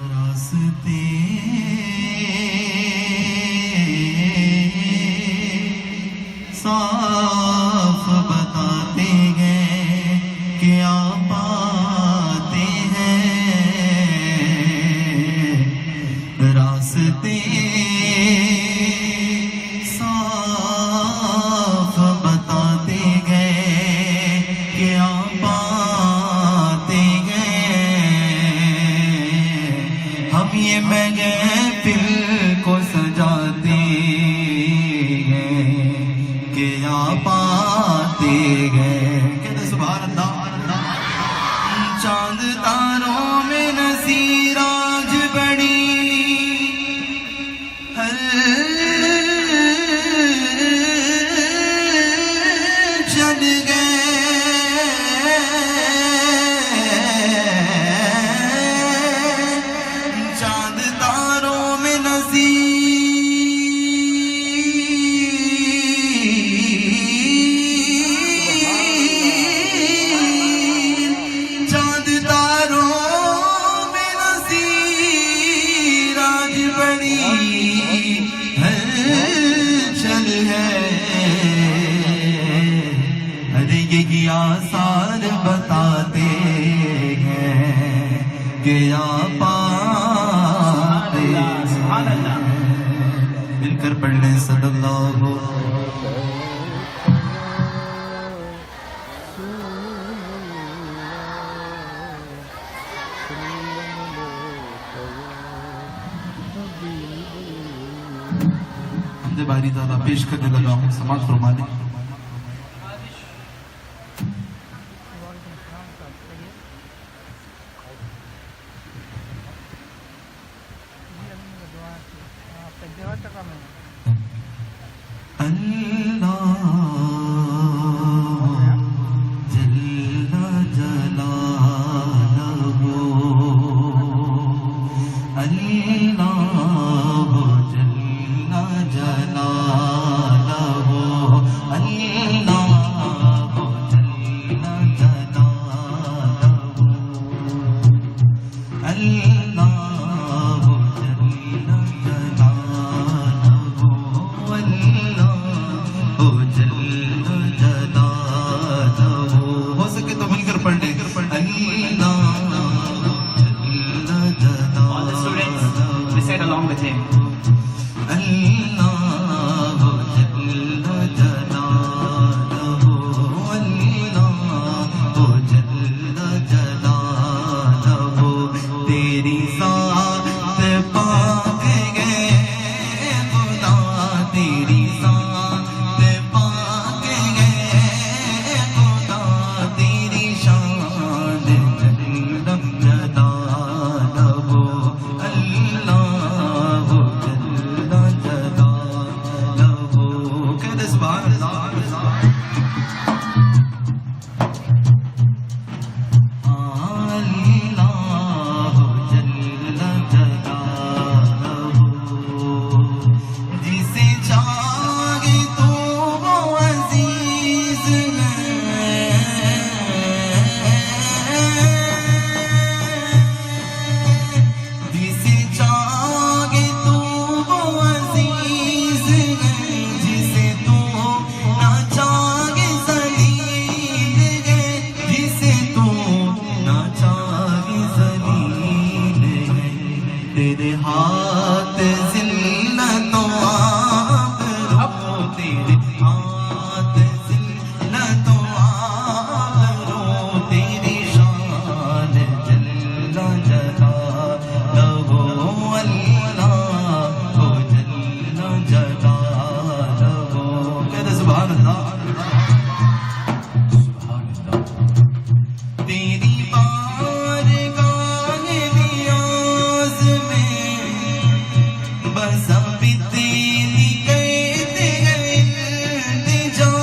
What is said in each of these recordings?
راستے صاف بتاتے گئے کیا پاتے ہیں، راستے صاف بتاتے گئے کیا پاتے گئے، ہم یہ محفل کو سجاتے گئے کیا پاتے گئے، کہتے سبحان اللہ۔ چاند تاروں میں نظیر آج بڑی چل گئے، چاند تاروں میں چاند تاروں میں نظیر آج بڑی ہلچل ہے، ارے یہ آثار بتاتے ہیں کیا پاتے ہیں، مل کر پڑھ لیں صلی اللہ حمد باری تعالیٰ پیش کرنے لگا ہوں، سماعت فرما لیں۔ تیرے ہاتھ ذلت و آبرو، تیرے ہاتھ ذلت و آبرو، تیری شان جل جلالہ اللہ جل جلالہ، کہتے سبحان اللہ۔ تیری بارگاہ نیاز میں بس اب تیری کہتے ہیں التجا،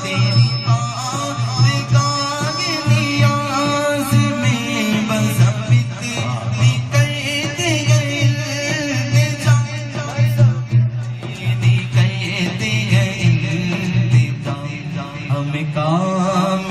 تیری بارگاہ نیاز میں بس اب تیری کہتے ہیں التجا، تیری کہتے ہیں التجا، ہمیں کام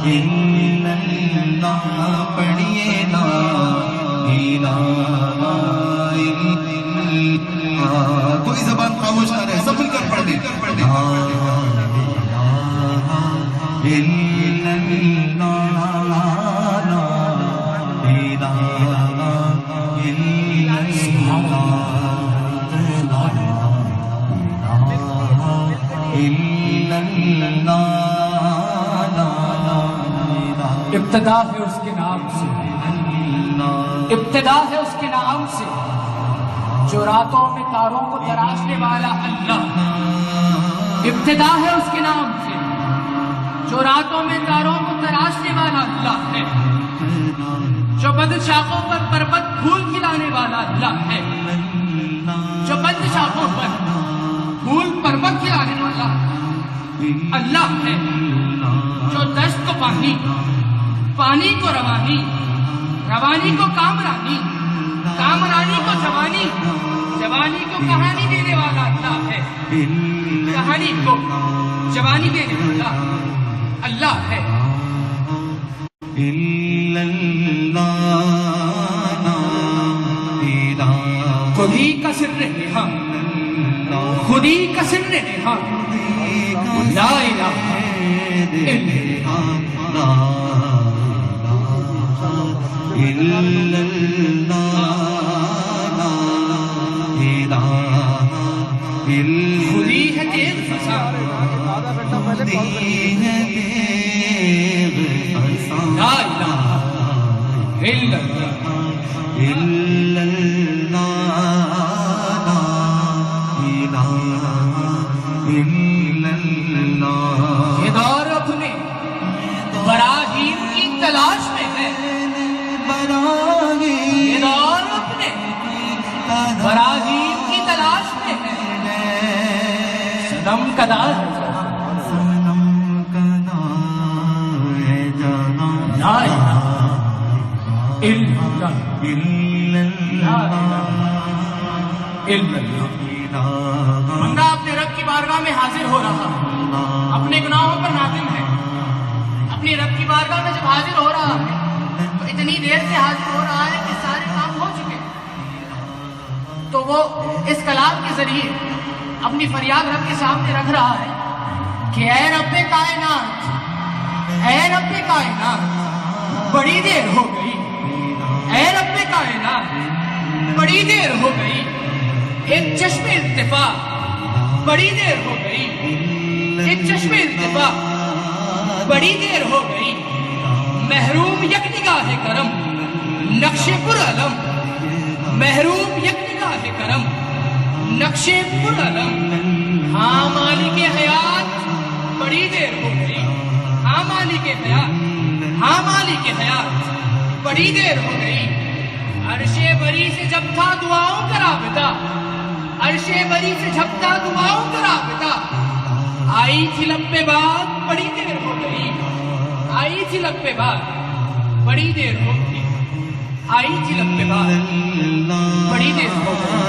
الا اللہ پڑھیے لا الہ الا کوئی زبان خاموش نہ رہے سب مل کر پڑھ دیں لا الہ الا ابتدا ہے اس کے نام سے، ابتدا ہے اس کے نام سے، جو راتوں میں تاروں کو تراشنے والا اللہ، ابتدا ہے اس کے نام سے، جو راتوں میں تاروں کو تراشنے والا اللہ ہے، جو بند شاخوں پر پربت پھول کھلانے والا اللہ ہے، جو بند شاخوں پر پھول پربت کھلانے والا اللہ ہے، جو دشت کو پانی، پانی کو روانی، روانی کو کامرانی، کامرانی کو جوانی، جوانی کو کہانی دینے والا اللہ ہے، کہانی کو جوانی دینے والا اللہ ہے۔ خود ہی کا سر ہے ہم، خود ہی کا سر ہے ہم، لا الہ الا خودی ہے تیغ فسا، لا الہ الا یہ دور اپنے براہیم کی تلاش میں ہے، یہ دور اپنے براہیم کی تلاش میں ہے، صنم کدا ہے لا الہ الا اللہ۔ بندہ اپنے رب کی بارگاہ میں حاضر ہو رہا ہے، اپنے گناہوں پر نادم ہے، اپنی رب کی بارگاہ میں جب حاضر ہو رہا ہے تو اتنی دیر سے حاضر ہو رہا ہے کہ سارے کام ہو چکے، تو وہ اس کلام کے ذریعے اپنی فریاد رب کے سامنے رکھ رہا ہے کہ اے رب کائنات، اے رب کائنات بڑی دیر ہو گئی، اے رب کائنات بڑی دیر ہو گئی، ایک چشم التفاق بڑی دیر ہو گئی، ایک چشم التفاق بڑی دیر ہو گئی، محروم یک نگاہ کرم نقش پر علم، محروم یک نگاہ کرم نقش پر علم، ہاں مالک حیات بڑی دیر ہو گئی، ہاں مالک حیات، ہاں مالک حیات بڑی دیر ہو گئی، عرش بری سے جب تھا دعاؤں کا رابطہ، عرش بری سے جب تھا دعاؤں کا رابطہ، آئی تھی لب پہ بات بڑی دیر ہو گئی، آئی تھی لب پہ بات بڑی دیر ہو گئی، آئی تھی لب پہ بات بڑی دیر ہو گئی،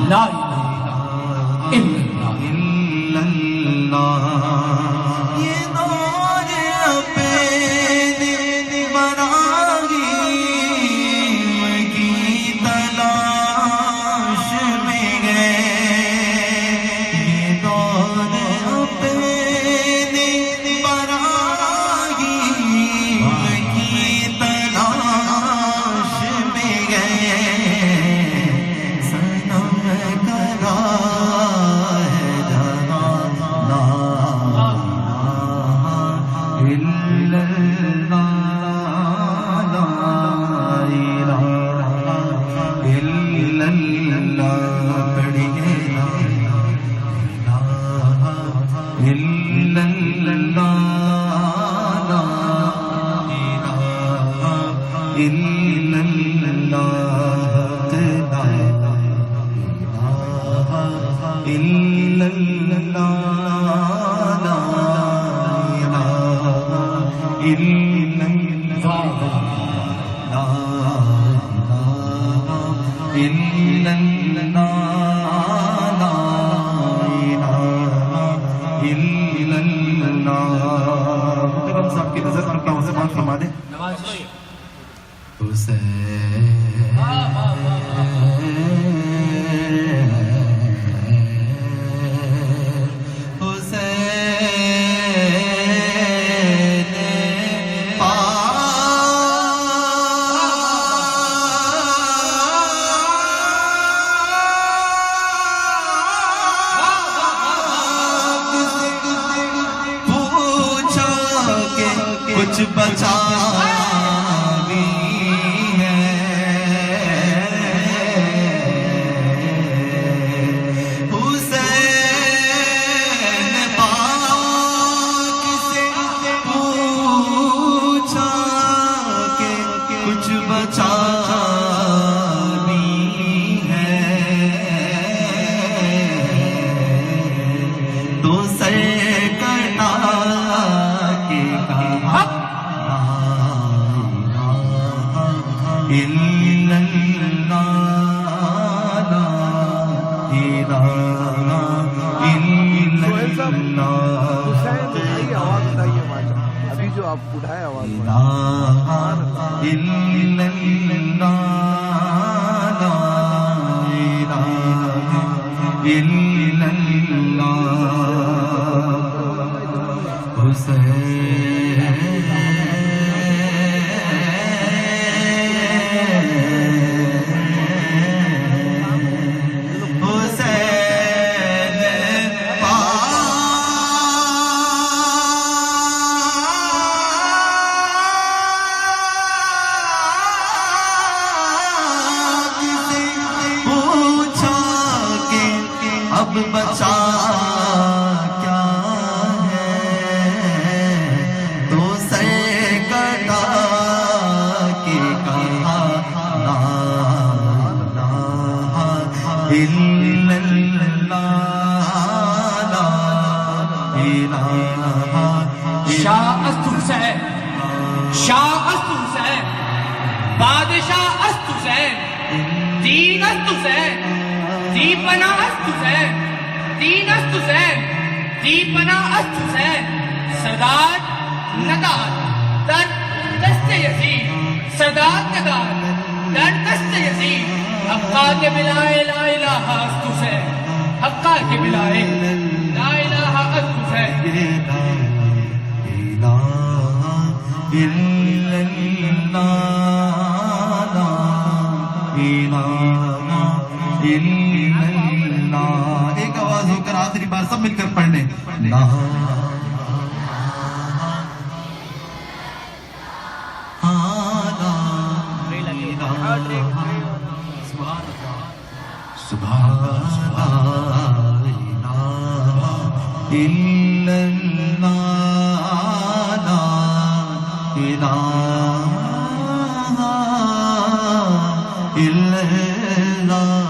لا الہ الا اللہ۔ یہ دور اپنے براہیم کی تلاش میں گئے، یہ دور اپنے براہیم کی تلاش میں گئے، صنم کرا ہے جہاں لا الہ الا اللہ، پڑھیے لا الہ الا صاحب کی نظر پر سے معاف فرما دیں. کچھ بچا بھی ہے حسین پاک سے پوچھا کہ کچھ بچا بھی ہے تو سر کٹا کے کہا ابھی جو آپ اٹھائے آواز اب بچا کیا ہے تو سر کٹا کے کہا لا الہ الا اللہ. شاہ است حسین، شاہ است حسین، بادشاہ است حسین، دین است حسین، دیپنا است حسین، دین است حسین، دیپنا است حسین. سرداد نداد در دست یزید، سرداد نداد در دست یزید. حقا کے بلائے لا الہ است حسین، حقا کے بلائے لا الہ است حسین. ایک آواز ہو کر آخری بار سب مل کر پڑھ لیں. لا إلا الله